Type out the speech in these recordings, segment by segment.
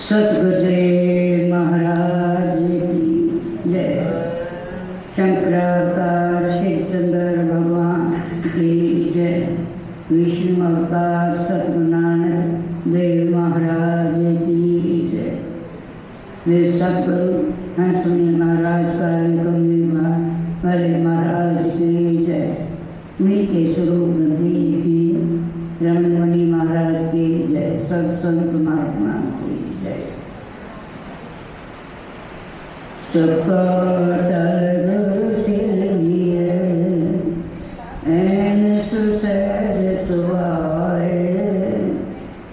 सतगुरुदेव महाराज की जय। शंकरावतार श्रीचंद्र भगवान की जय। विष्णु अवतार सतगुरु नानक देव महाराज की जय। वे सतगुरु हंसमुनि महाराज काली वाले महाराज की जय। मीठे स्वरूप नदी की रमण मुनि महाराज की जय। सब संत महात्मा की जय। चकोटर सिलिए ऐन सुसहज सुहाए,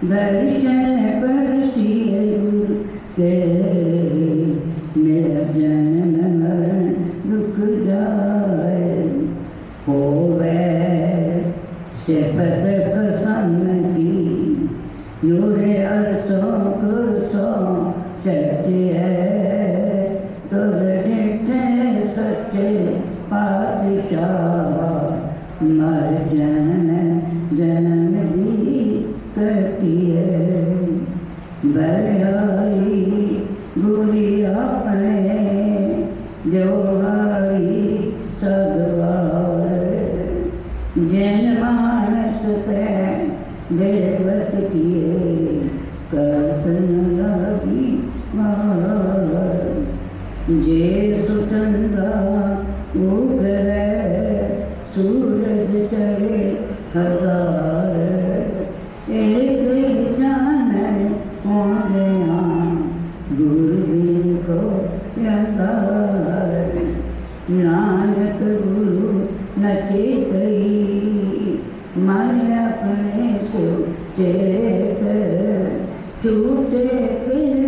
दर्शन बरसिए गुरु के, मेरा जन्म मरण दुख जाए। होवे सिफत प्रसन्न की, नूरे अरसों को सो चढ़ती है। तो डिठे सच्चे पातशाह, मर जन्म दी करती है। बलिहारी बुरी अपने जो हारी सगवार, जैन मानस से देवत किए करसन लगी मार। जे सुचंदा उगले सूरज चढ़े हजार, एक जाने होने गुरु को यादार। नानक गुरु नचे गई, मन अपने से चेत, छूटे फिर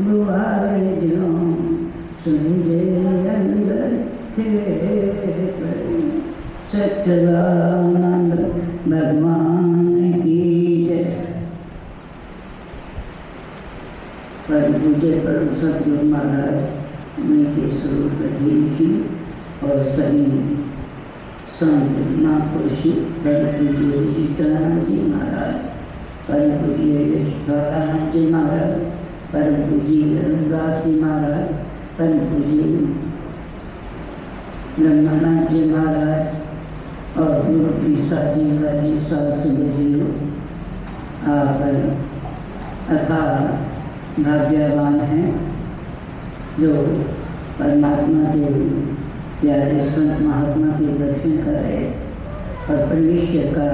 गुआर जो, सुनजे अंदर खेत। सच्चिदानंद भगवान की जय। परम पूज्य परम सतगुरु महाराज उनके स्वरूप जी और सभी संत महापुरुष परम पूज्य सीताराम जी महाराज, परम पूज्य यशोदानंद जी महाराज, परम पूज्य रघुदास जी महाराज, परम पूज्य ब्रह्मानंद जी महाराज और गुरु प्रसाद जी वाली शास्त्री जी, आप अथाह भाग्यवान हैं जो परमात्मा के प्यारे संत महात्मा के दर्शन करे और परमेश्वर का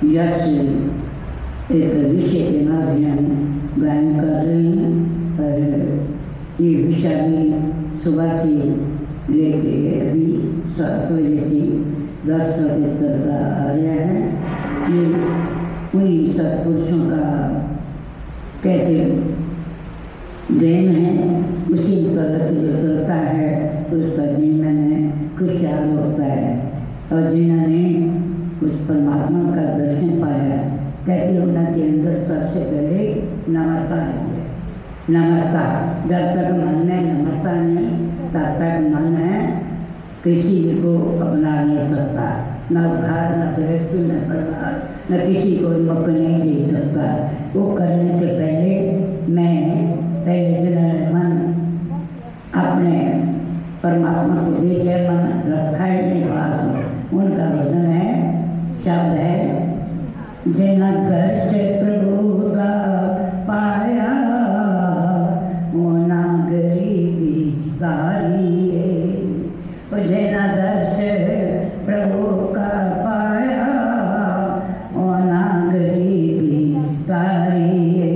यश एक विषय के माध्यम गायन कर रहे हैं। और ये विषय भी सुबह से लेके अभी 7 बजे से 10:75 का आ रहा है। ये उन्हीं सत्पुरुषों का कहते देन है। उसी तरह जो करता है उसका जीवन में खुशहाल होता है। और जिन्होंने उस परमात्मा का दर्शन पाया, कहते उनके अंदर सबसे पहले नम्रता है। नम्रता, जब तक मन में नम्रता नहीं तब तक मन है किसी को अपना नहीं सकता, न उधार, न गृहस्थी, न परिवार, न किसी को मौका नहीं दे सकता। वो करने से पहले मैं पहले मन अपने परमात्मा को दे के मन रखा ही नहीं पास। उनका वचन है, शब्द है, जिन कष्ट प्रभु का पाया, वो ना गरीबी कारी है। जिन कष्ट प्रभु का पाया, वो ना गरीबी कारी है।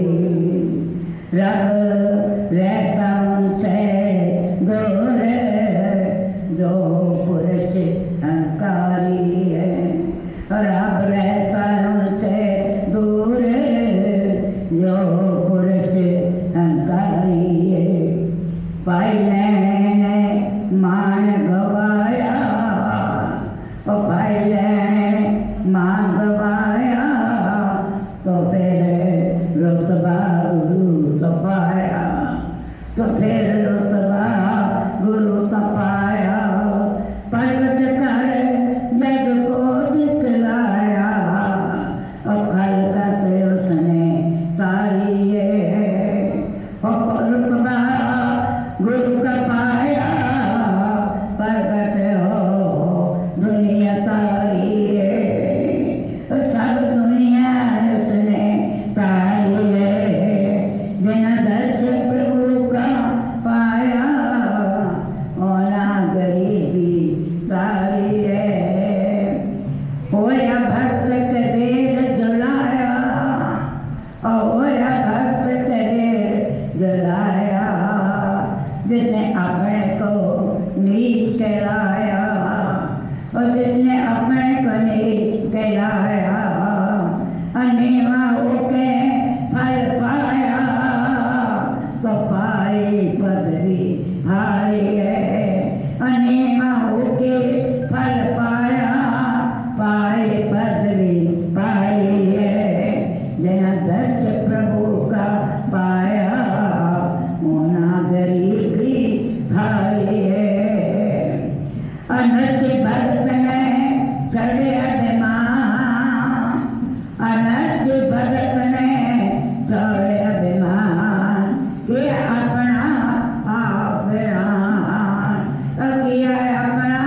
रब रहता उनसे दूर, जो पुरुष अहंकारी है। रब रहता उनसे दूर, कहलाया, अनेवा होके फल पाया, तो पाई पदवी भाई है। अनेवा होके फल पाया, पाई पदवी पाई है। जना दर्श प्रभु का पाया, मोना गरीबी भाई है। अनर्थ भक्त ने चढ़े अभिमान, अनर्थ भक्त ने चढ़े अभिमान, के अपना आभरान, किया अपना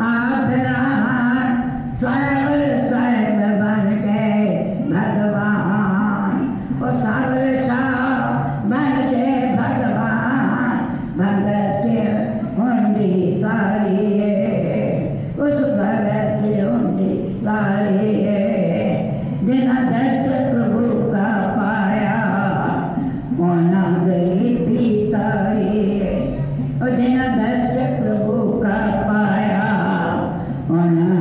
आभरान, सागर साहेब बन गए भगवान, और सागर साहब बन गए भगवान। भगत के हुंडी सारी है, उस भगत की हुंडी सारी है। बिना दर्श प्रभु का पाया, होना गरीबी सारी है। और बिना दर्श प्रभु का पाया, होना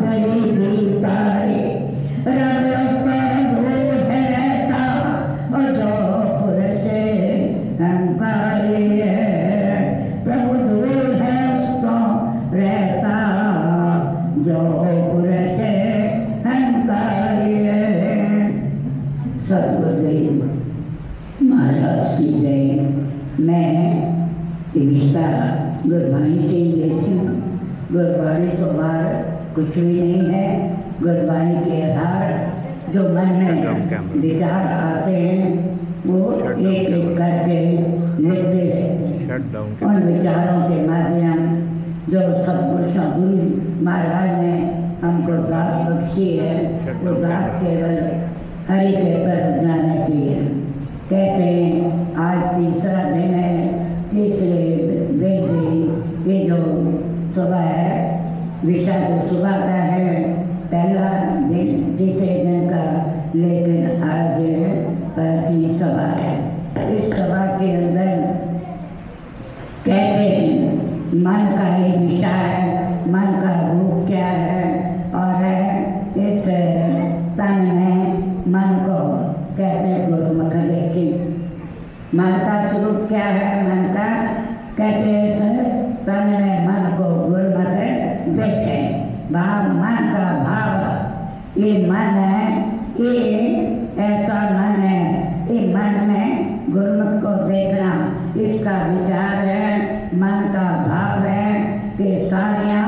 गरीबी सारी। रब उसके दूर है रहता, और जो पुरुष हंकारी है, प्रभु दूर है उसको रहता, जो पुरुष हंकारी है। सतगुरुदेव महाराज की जय। मैं विस्तार गुरबाणी से ही लेती हूँ। गुरबाणी तो बाहर कुछ भी नहीं है। गुरबाणी के आधार जो मन में विचार आते हैं वो एक एक करके लिखते हैं। उन विचारों के माध्यम जो सतपुरुषों गुरु महाराज ने हमको दास बख्शी है, वो दास केवल हरि के तरफ जाने की है। कहते हैं आज तीसरा दिन है, तीसरे दिन से ये जो सुबह है, विषय तो सुबह का है, पहला दिन तीसरे दिन का, लेकिन आज पहली सभा है। इस सभा के अंदर कहते हैं मन का ही विषय है, मन का रूप क्या है, और इस तन में मन को कहते हैं गुरुमुख देखी। मन का स्वरूप क्या है, मन का कहते हैं तन में मन को गुरुमुख देखे। भाव मन का भाव, ये मन है, ये ऐसा मन है, ये मन में गुरुमुख को देखना, इसका विचार है, मन का भाव है कि सारियाँ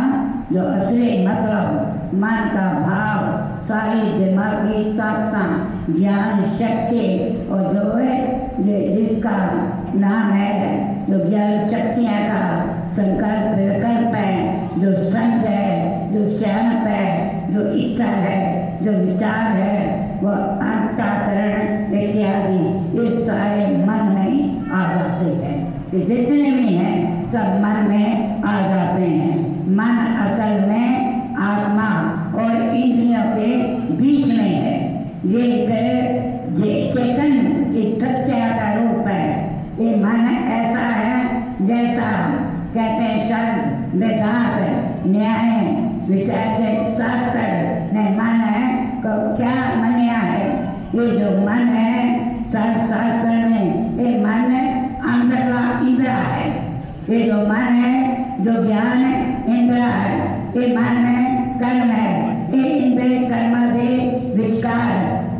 जो असली मतलब मन का भाव, सारी दिमागी ताकत, ज्ञान शक्ति, और जो है जिसका नाम है जो ज्ञान शक्तियाँ का संकल्प विकल्प है, जो संग है, जो संप है, जो इच्छा है, जो विचार है, वो अंतःकरण इत्यादि, ये सारे मन में आ जाते हैं। ये जितने भी हैं सब मन में आ जाते हैं। मन असल में आत्मा और इंद्रियों के बीच में है। ये चेतन की सत्या का रूप है। ये मन ऐसा है जैसा कहते हैं शब्द वेदांत न्याय विचार शास्त्र में मन है तो क्या मनिया है। ये जो मन है शास्त्र में ये मन अंदर का इंद्र है। ये जो मन है जो ज्ञान इंद्र है, ये मन कर्म है। ये इंद्र कर्म से विकार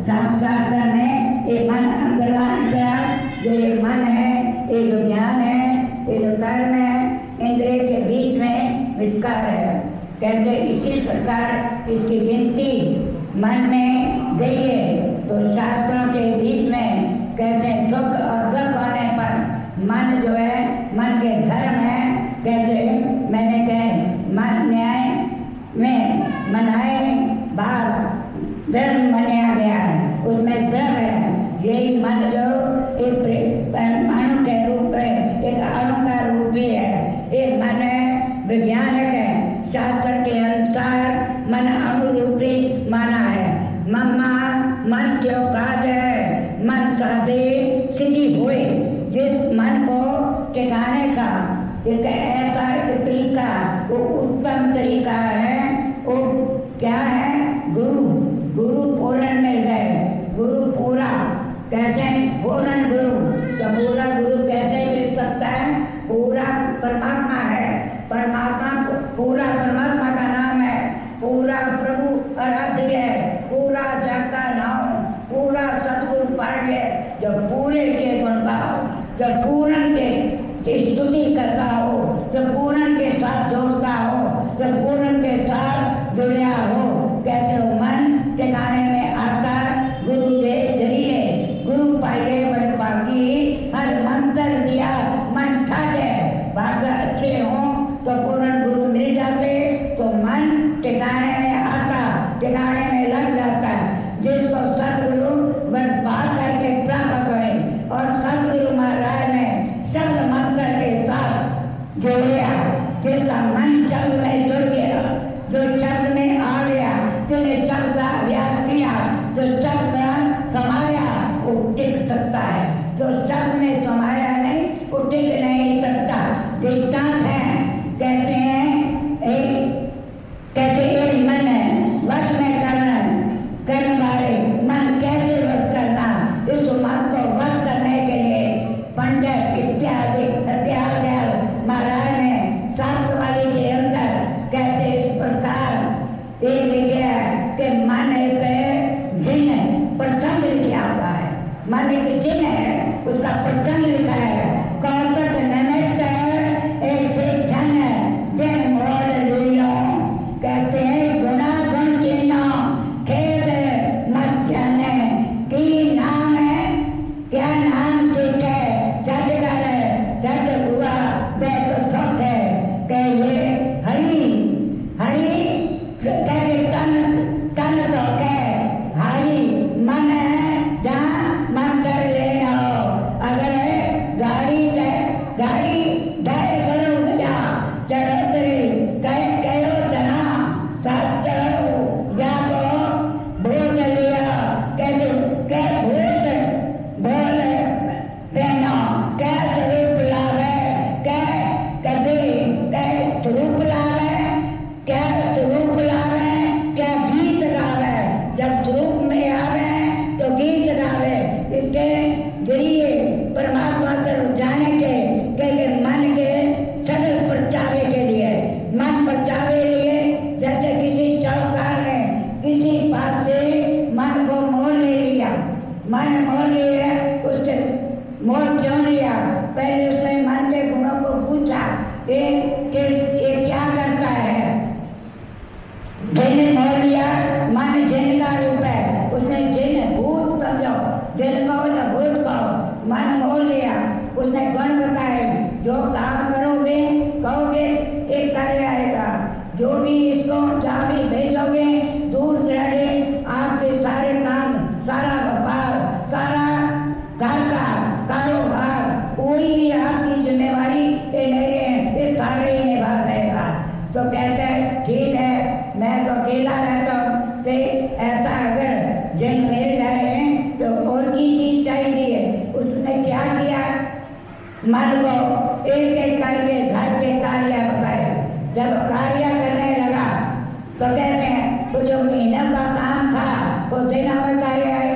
शास्त्र में ये मन अंदर का इंद्र, जो ये मन है, ये जो ज्ञान है, ये जो कर्म है, इंद्रिय के बीच में विकार है। कहते इसी प्रकार इसकी गिनती मन में गई है। तो शास्त्रों के बीच में कहते हैं सुख और दुख होने पर मन जो है, मन के धर्म है। कहते मैंने कहे मन न्याय में मनाए भाव धर्म मनाया गया है, उसमें धर्म है। यही मन जो एक अणु के रूप है, एक अणु का रूप भी है। ये मन वैज्ञानिक है। शास्त्र के अनुसार मन अनुरूपी माना है। मम्मा मन जो काज है, मन साधे सिद्धि हुए। जिस मन को टिकाने का एक ऐसा तरीका, वो उत्तम तरीका है। वो क्या है? गुरु जो पूर्ण के स्तुति करता हो, जो पूर्ण के साथ जोड़ता हो, जो पूर्ण के साथ जुड़ा हो। कहते हो मन ठिकाने में आता गुरु के जरिए, गुरु पाए बड़े बाकी हर मंत्र दिया मन ठाके। भाग अच्छे हो तो पूर्ण गुरु मिल जाते तो मन ठिकाने में आता, ठिकाने में लग जाता। जिसको सतगुरु बात करके प्राप्त हुए और सतगुरु महाराज ने शब्द मंत्र के साथ जोड़ा, जिसका मन शब्द में जुड़ गया, जो शब्द में आ गया, जिसने शब्द का अभ्यास किया, जो शब्द समाया वो टिक सकता है, जो शब्द में समाया नहीं वो टिक नहीं सकता। दृष्टांत है, कहते हैं मन वश में करने वाले मन कैसे वश करना, इस मन को वश करने के लिए पंडित इत्यादि महाराज ने शास्त्रवादी के अंदर कहते इस प्रकार एक लिखा कि मन एक जिन प्रसंग लिखा हुआ है, मन एक जिन है उसका प्रसंग लिखा है। कौतक नमस्त एक धन जन मोल लीलो, कहते हैं गुना गुण चिन्ह खेद मत जाने की नाम है, क्या नाम सीखे जज कर जज हुआ बैठ सुख है। के ये हरी हरी कहे तन तन तो कह हरी मन है जहाँ मन कर ले आओ। अगर गाड़ी डाय करो गया चढ़ोतरी कहो जना साथ चढ़ो या तो भूत लिया कह भूत बोल देना कह स्वरूप लावे कह कभी कह स्वरूप लावे क्या स्वरूप लावे क्या गीत गावे। जब स्वरूप में आवे तो गीत गावे। इसके जरिए परमात्मा तरफ जाने के मन के सगल परचावे के लिए, मन परचावे लिए जैसे किसी चौकार ने किसी बात से मन को मोह ले लिया, मन मोह लिया, उससे मोह क्यों लिया? पहले उसने मन के गुणों को पूछा कि ये क्या करता है। जिन मोह लिया, मन जिन का रूप है, उसने जिन भूत समझो, जिन को या भूत को मन मोह लिया। उसने गुण बताए, जो काम करोगे कहोगे एक कार्य आएगा, जो भी इसको जहाँ भी भेजोगे दूर से हटे आपके सारे काम, सारा व्यापार, सारा घर का कारोबार, कोई भी आपकी जिम्मेवारी ये सारे ही निभा देगा। तो कहते हैं ठीक है मैं तो अकेला रहता हूँ, तो ऐसा अगर जिन मिल जाए तो और की चीज चाहिए। उसने क्या किया, मन को एक एक करके घर के कार्य बताए। जब कार्य करने लगा तो कहते हैं तो जो महीना का काम था वो देना में कार्य आए।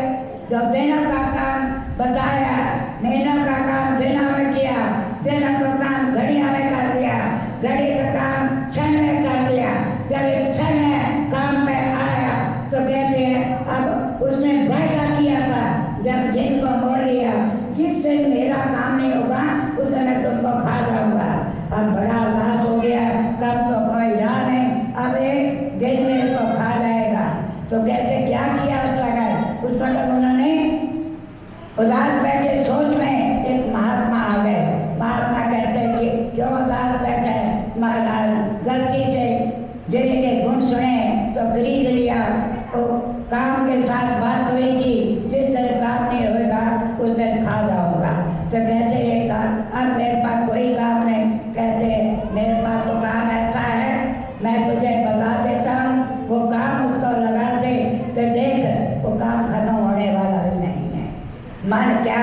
जब देना का काम बताया, महीना का काम देना में किया, देना का काम घड़िया में कर दिया, घड़ी का काम क्षण में कर दिया। जब एक क्षण में काम में आया तो कहते हैं अब उसने बैठा किया था, जब जिनको बोल लिया जिस दिन मेरा काम नहीं होगा उस दिन मैं तुमको खा जाऊंगा। अब बड़ा उदास हो गया, कब तो कोई रहा नहीं, अब एक दिन मेरे को खा जाएगा। तो कहते क्या किया उस वक्त उन्होंने उदास बैठे सोच में एक महात्मा आ गए। महात्मा कहते कि क्यों उदास बैठे महाराज, गलती से जिनके गुण सुने तो खरीद लिया, तो काम के साथ बात हुई थी, जिस तरह काम नहीं होगा उस दिन खा जाऊंगा। तो कहते ये काम अब मेरे पास कोई काम नहीं। कहते मेरे पास तो काम ऐसा है, मैं तुझे बता देता हूँ, वो काम उसको लगा दे तो देख वो काम खत्म होने वाला भी नहीं है। मन क्या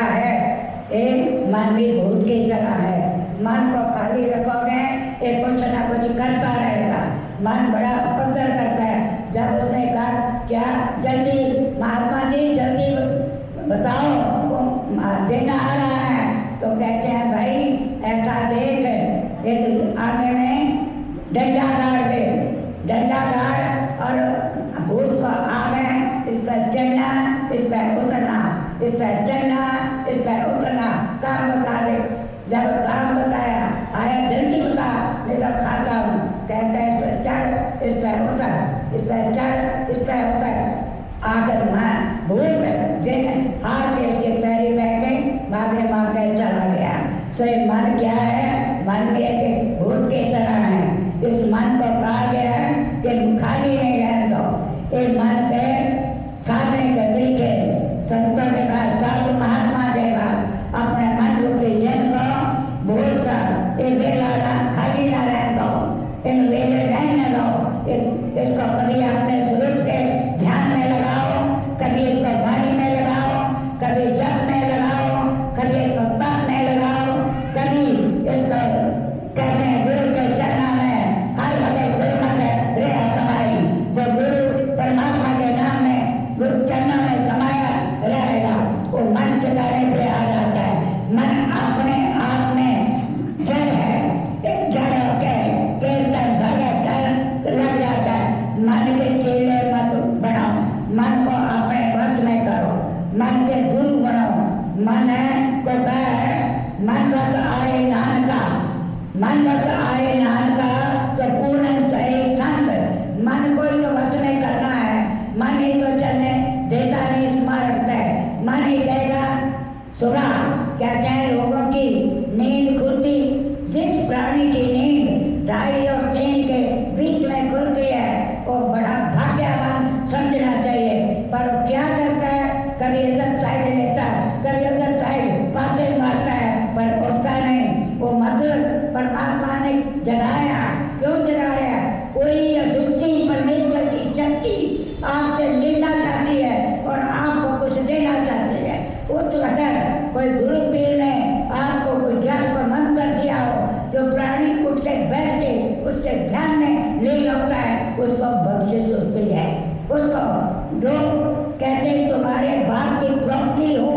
पर उतर, इस पर चढ़, इस पर उतर। आकर माँ भूत जिन हार के उसके पैरी बह गई, मारे माँ के चला गया। तो ये मन क्या है? मन भी एक भूत की तरह है। इस मन को कहा गया है कि खाली नहीं रहने दो। इस मन के खाने के तरीके संतों के बाद, साधु महात्मा के बाद अपने मन रूपी जन को भूल कर ये वेला खाली ना रहने दो, इन वेले रहने दो। इसको कभी अपने स्वरूप के ध्यान में लगाओ, कभी इसको वाणी में लगाओ, कभी जप में लगाओ, कभी इसको तप में लगाओ, कभी इसको कहते हैं गुरु के चरणों में हर भगत गुरु में रेहा समाई। जो गुरु परमात्मा के नाम में गुरु चरणों में समाया रहेगा, वो मन चलाने पे आ जाता है। मन अपने आप में जड़ है, जड़ होकर कीर्तन भगत लग जाता है। मन के कीड़े मत बनाओ, मन को अपने वश में करो, मन के गुरु बनाओ। मन को कहा है मन बस आए नान का, मन बस आए नान का तो पूर्ण सही संत। मन को ही तो वश में करना है, मन ही तो चलने देता नहीं, स्मारक है। मन ही कहेगा सुबह क्या कहें लोगों की नींद खुलती, जिस प्राणी की नींद 2:30 और 3 के बीच में खुलती है वो बड़ा भाग्यवान समझना चाहिए। पर वो क्या करता है? कभी इधर साइड लेता है, कभी उधर साइड बातें मारता है, पर उठता नहीं। वो मतलब परमात्मा ने जगाया, क्यों जगाया? कोई अद्वितीय परमेश्वर की शक्ति आपसे मिलना चाहती है और आपको कुछ देना चाहती है। उस वक्त कोई गुरु पीर ने आपको कोई ज्ञान को मन कर दिया हो, जो प्राणी उठ के बैठ के उसके ध्यान में लीन होता है, उसको बख्शिश होती है। उसको लोग कहते हैं तुम्हारे बाप की प्रॉपर्टी हो,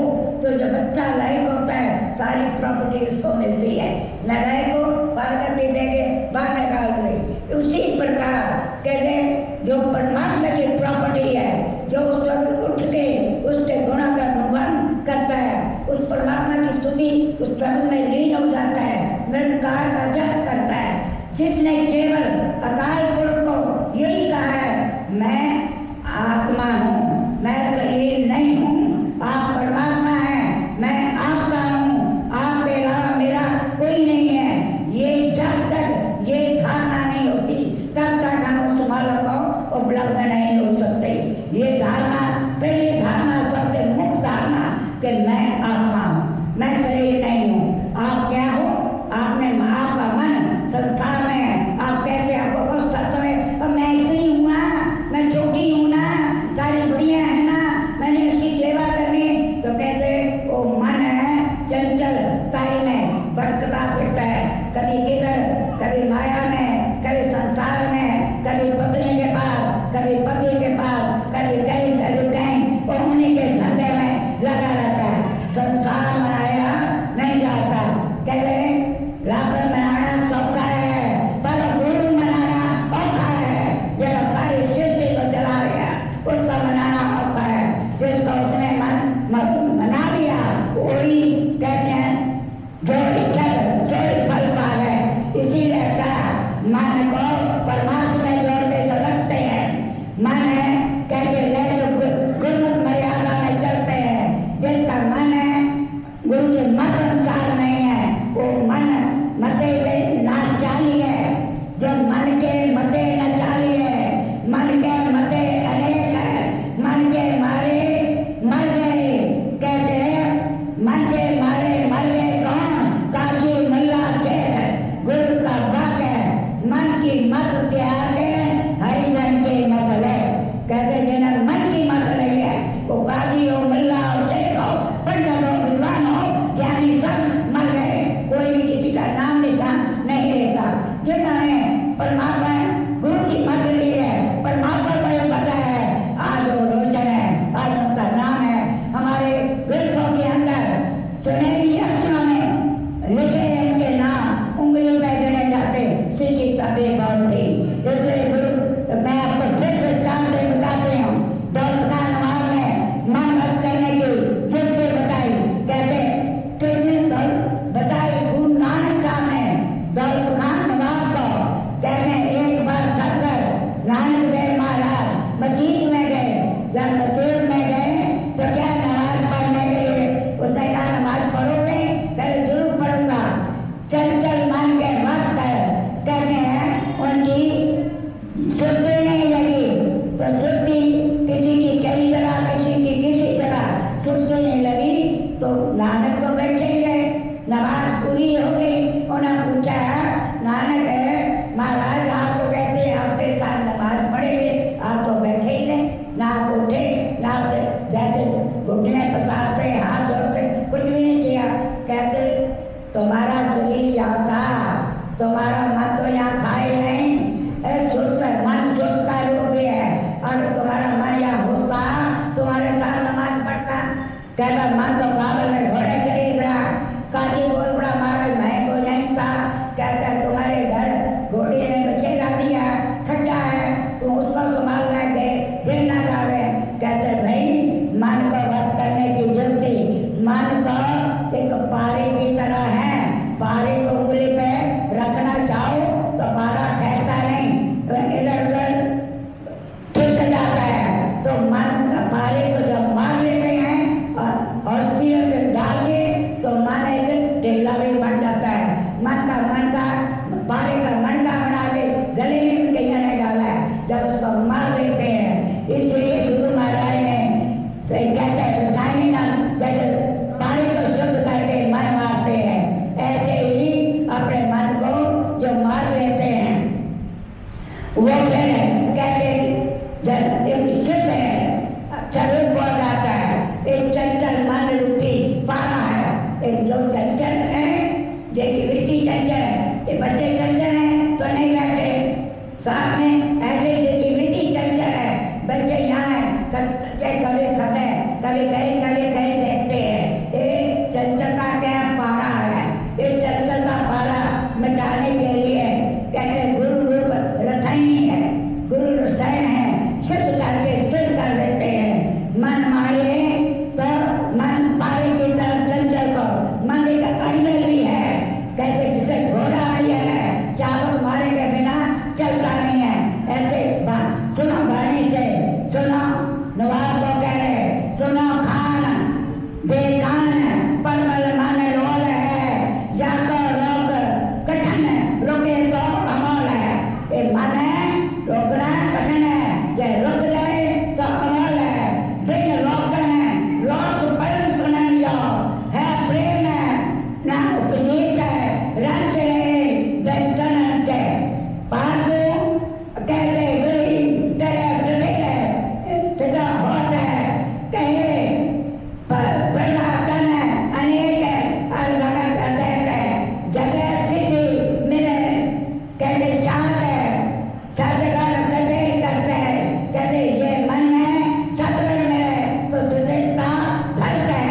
तो जो बच्चा लायक होता है सारी प्रॉपर्टी उसको मिलती है। लड़ाई को पार्वती देके बाहर निकाल गई। उसी प्रकार कहते हैं जो परमात्मा की प्रॉपर्टी है, जो उस वक्त उठ के उसके गुणों का अनुभव करता है, उस परमात्मा की स्तुति उस धर्म में लीन हो जाता है, निरंकार का जप करता है। जिसने केवल अकाल पुरुष को यही कहा है मैं आत्मा हूँ, मैं शरीर नहीं हूँ, आप परमात्मा हैं, मैं आपका हूँ, आपके अलावा मेरा कोई नहीं है। ये जब तक ये धारणा नहीं होती तब तक हम उस मालक को उपलब्ध नहीं हो सकते। ये धारणा, पहली धारणा सबसे मुख्य धारणा कि मैं आत्मा हूँ, मैं शरीर नहीं हूँ। आप क्या हो? आपने आपका मन संसार में है। आप कहते आपको बहुत सत्य में और मैं इतनी हूँ ना, मैं छोटी हूँ ना, सारी बुढ़िया है ना, मैंने उसकी सेवा करनी। तो कहते वो मन है चंचल ताई में भटकता फिरता है, कभी किधर, कभी माया में, कभी संसार में, कभी पत्नी के पास, कभी पति और तुम्हारा मन या होता तुम्हारे साथ नमाज पढ़ता। कहता मन तो पागल में घोड़े खरीद रहा, काजी बोल पड़ा महाराज मैं को जानता। कहता तुम्हारे घर घोड़ी ने बचेगा दिया, खड्डा है, तुम उसको संभालना दे फिर ना जावे। कहते भाई मन को बस करने की जरूरत, मन को एक पारे की तरह है, पारे को उंगली पे रखना चाहो तो पारा ठहरता नहीं, तो इधर उधर खिसक जाता है। तो मन पारे को जब मार लेते हैं और सिर पे डाल के तो मन एक ढेला भी बन जाता है। मन का पारे का मन का बना के गले में भी कहीं नहीं डाला है, जब उसको मार लेते हैं। इसलिए गुरु महाराज ने कहते हैं रसायनी नाम जैसे पानी को शुद्ध करके मन मारते हैं, ऐसे ही अपने मन को जो मार लेते हैं वो कहते जब एक शुद्ध है स्वरूप हो जाता है। एक चंचल मन रूपी पारा है, एक जो चंचल है जैसी वृत्ति चंचल है, ये बच्चे चंचल हैं तो नहीं बैठे साथ में, ऐसे जैसी वृत्ति चंचल है बच्चे यहाँ है कभी खबे कभी कहीं देखते हैं। ये चंचलता क्या पारा है, इस चंचलता पारा मिटाने के लिए कहते गुरु रूप रसायनी है, गुरु रसायन है, शुद्ध करके शुद्ध कर देते हैं। मन मारे तो मन पारे की तरफ चंचल को मन एक अंदर भी है, कैसे जिसे घोड़ा है चावल मारे के बिना चलता नहीं है। ऐसे सुनो वाणी से सुनो नवाब को कह रहे सुनो खान बेखान परमल मन रोल है, या तो रोक कठिन रोके तो अमोल है। ये मन है रोकना कठिन है, ये रुक जाए तो अमोल है। बिन रोकने रोक पर सुनन जो है प्रेम ना उपनीत है, रंग रहे दर्शन के पास कहते गई तेरे तेरा होत है कहे प्रलापन अनेक अलग जगह स्थिति मेरे कहते चाहत है सदगढ़ सदे करते हैं। कहते ये मन है सदगढ़ में तो सदैवता धरत है,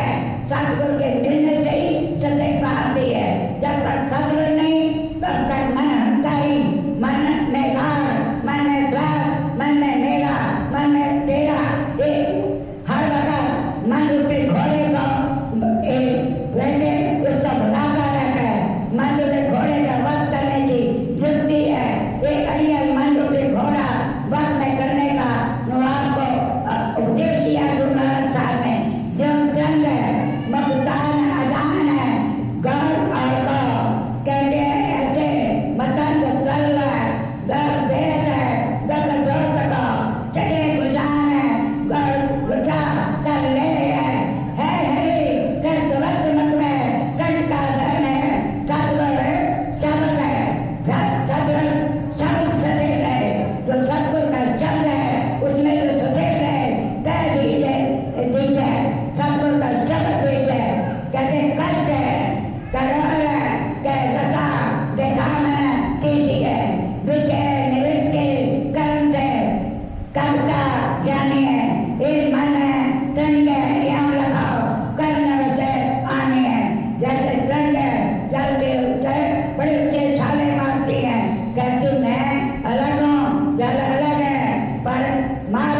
सदगुरु के मिलने से ही सदैवता आती है। जब तक सदगुरु नहीं तब तक मन हंकारी, मन में गार, मन में द्वार, मन में मेरा, मन में तेरा, हर वक्त मन रूपी घोड़े को वैसे उसको भगाता रहता है। मन रूपी घोड़े का वध करने की जुक्ति है, एक अड़ियल मन रूपी घोड़ा वध में करने का नवाब को उपदेश किया गुरु नानक साहब ने। जो जंग है मकतान अजान है गौर और गौ कहते हैं ऐसे मतंग चल रहा है, दर देश है दर जोर सको चढ़े गुजान है गौर गुजा कर ले है हरी कर सुवस्त मत में कट का धन है सदगुर शब्द है सदगुर शब्द सदैव है। जो सदगुर का शब्द है उसमें जो सदैव है कह दीजिए सदगुर का शब्द दीजिए। कहते कष्ट है करोल है कह सता देखा मैंने कीजिए विजय निवृत्ति कर्म से कब का ज्ञानी है। एक मन है दंड है यहाँ लगाओ कर्म से आने है। जैसे दंड है जल के उठे बड़े ऊंचे छाले मारती है, कहती मैं अलग हूँ जल अलग है पर मार